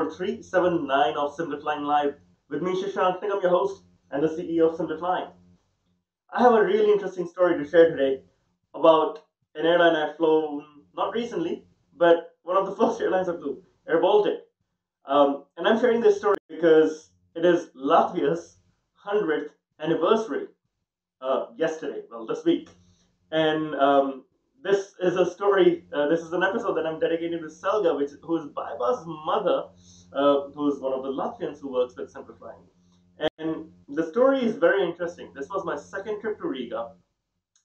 number 379 of Simplifying Live. With me, Shashank Singh, I'm your host and the CEO of Simplifying. I have a really interesting story to share today about an airline I've flown, not recently, but one of the first airlines I flew, Air Baltic. And I'm sharing this story because it is Latvia's 100th anniversary yesterday, well, this week. And this is a story, this is an episode that I'm dedicating to Selga, who is Baiba's mother, who's one of the Latvians who works with Simplifying. And the story is very interesting. This was my second trip to Riga.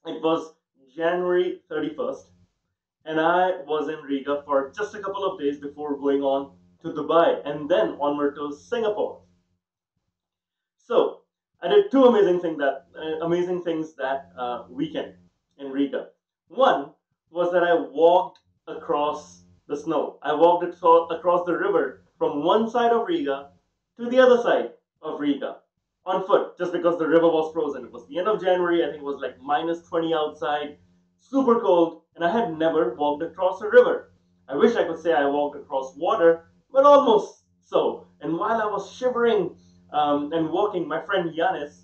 It was January 31st, and I was in Riga for just a couple of days before going on to Dubai and then onward to Singapore. So I did two amazing things that weekend in Riga. One was that I walked across the snow. I walked across the river from one side of Riga to the other side of Riga on foot, just because the river was frozen. It was the end of January. I think it was like minus 20 outside, super cold, and I had never walked across a river. I wish I could say I walked across water, but almost so. And while I was shivering and walking, my friend Yanis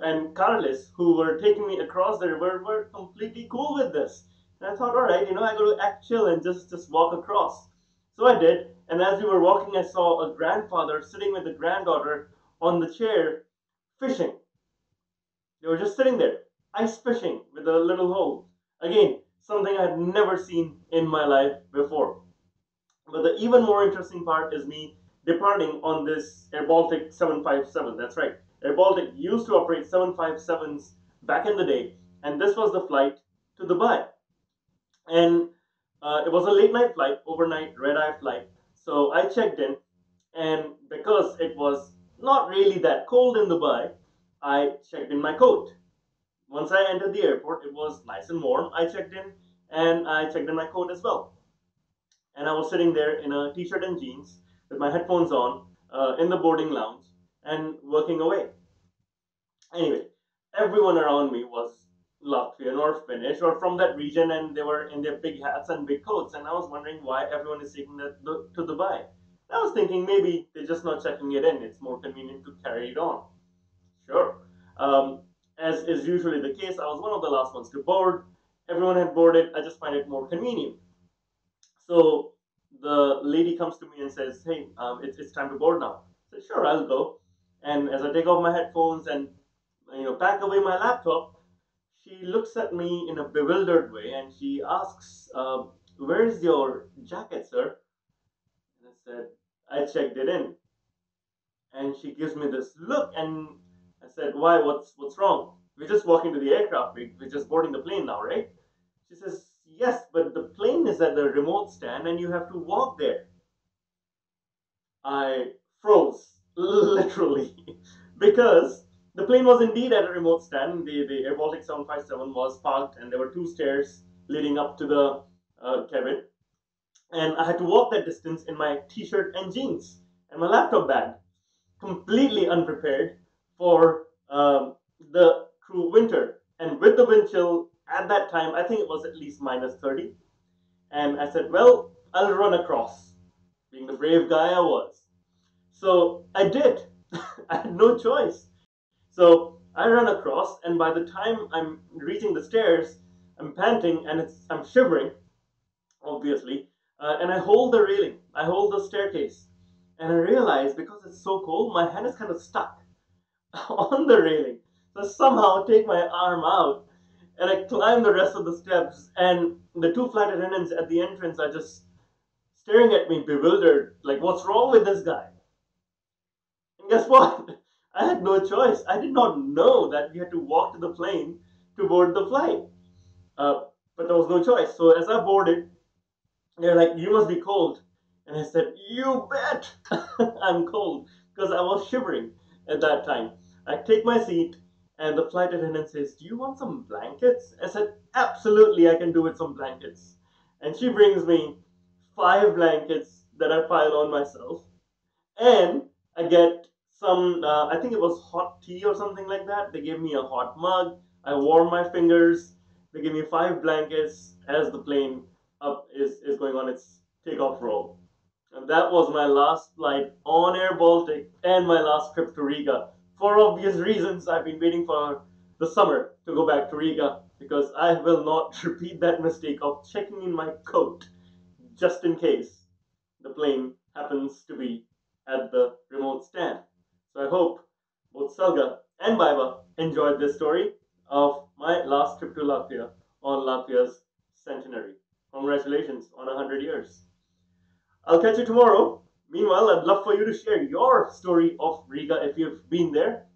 and Carlos, who were taking me across the river, were completely cool with this. And I thought, all right, I got to act chill and just walk across. So I did, and as we were walking, I saw a grandfather sitting with a granddaughter on the chair fishing. They were just sitting there, ice fishing with a little hole. Again, something I had never seen in my life before. But the even more interesting part is me departing on this Air Baltic 757. That's right. Air Baltic used to operate 757s back in the day, and this was the flight to Dubai. And it was a late night flight, overnight red eye flight. So I checked in, and because it was not really that cold in Dubai, I checked in my coat. Once I entered the airport, it was nice and warm. I checked in, and I checked in my coat as well. And I was sitting there in a t-shirt and jeans with my headphones on in the boarding lounge and working away. Anyway, everyone around me was Latvian or Finnish or from that region, and they were in their big hats and big coats. And I was wondering why everyone is taking that to Dubai. I was thinking maybe they're just not checking it in. It's more convenient to carry it on. Sure. Um, as is usually the case, I was one of the last ones to board. Everyone had boarded. I just find it more convenient. So the lady comes to me and says, "Hey, it's time to board now." I said, "Sure, I'll go." And as I take off my headphones and pack away my laptop, she looks at me in a bewildered way and she asks, "Where's your jacket, sir?" And I said, "I checked it in." And she gives me this look, and I said, "Why? What's wrong? We're just walking to the aircraft. We're just boarding the plane now, right?" She says, "Yes, but the plane is at the remote stand and you have to walk there." I froze, literally, because the plane was indeed at a remote stand. The Air Baltic 757 was parked, and there were two stairs leading up to the cabin. And I had to walk that distance in my t shirt and jeans and my laptop bag, completely unprepared for the true winter. And with the wind chill at that time, I think it was at least minus 30. And I said, "Well, I'll run across," being the brave guy I was. So I did. I had no choice. So I run across, and by the time I'm reaching the stairs, I'm panting and I'm shivering, obviously. And I hold the railing, I hold the staircase, and I realize because it's so cold, my hand is kind of stuck on the railing. So I somehow take my arm out and I climb the rest of the steps, and the two flight attendants at the entrance are just staring at me bewildered, like, what's wrong with this guy? And guess what? I had no choice. I did not know that we had to walk to the plane to board the flight. Uh, but there was no choice. So as I boarded, they're like, "You must be cold." And I said, "You bet I'm cold," because I was shivering at that time. I take my seat, and the flight attendant says, "Do you want some blankets?" I said, "Absolutely, I can do with some blankets." And she brings me 5 blankets that I pile on myself. And I get some, I think it was hot tea or something like that. They gave me a hot mug. I warm my fingers. They give me 5 blankets as the plane is going on its takeoff roll. And that was my last flight on Air Baltic and my last trip to Riga. For obvious reasons, I've been waiting for the summer to go back to Riga because I will not repeat that mistake of checking in my coat just in case the plane happens to be at the remote stand. So I hope both Salga and Baiba enjoyed this story of my last trip to Latvia on Latvia's centenary. Congratulations on 100 years. I'll catch you tomorrow. Meanwhile, I'd love for you to share your story of Riga if you've been there.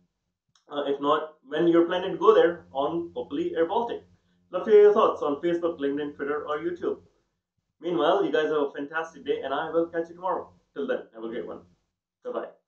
If not, when you're planning to go there on hopefully Air Baltic. Love to hear your thoughts on Facebook, LinkedIn, Twitter, or YouTube. Meanwhile, you guys have a fantastic day, and I will catch you tomorrow. Till then, have a great one. Bye bye.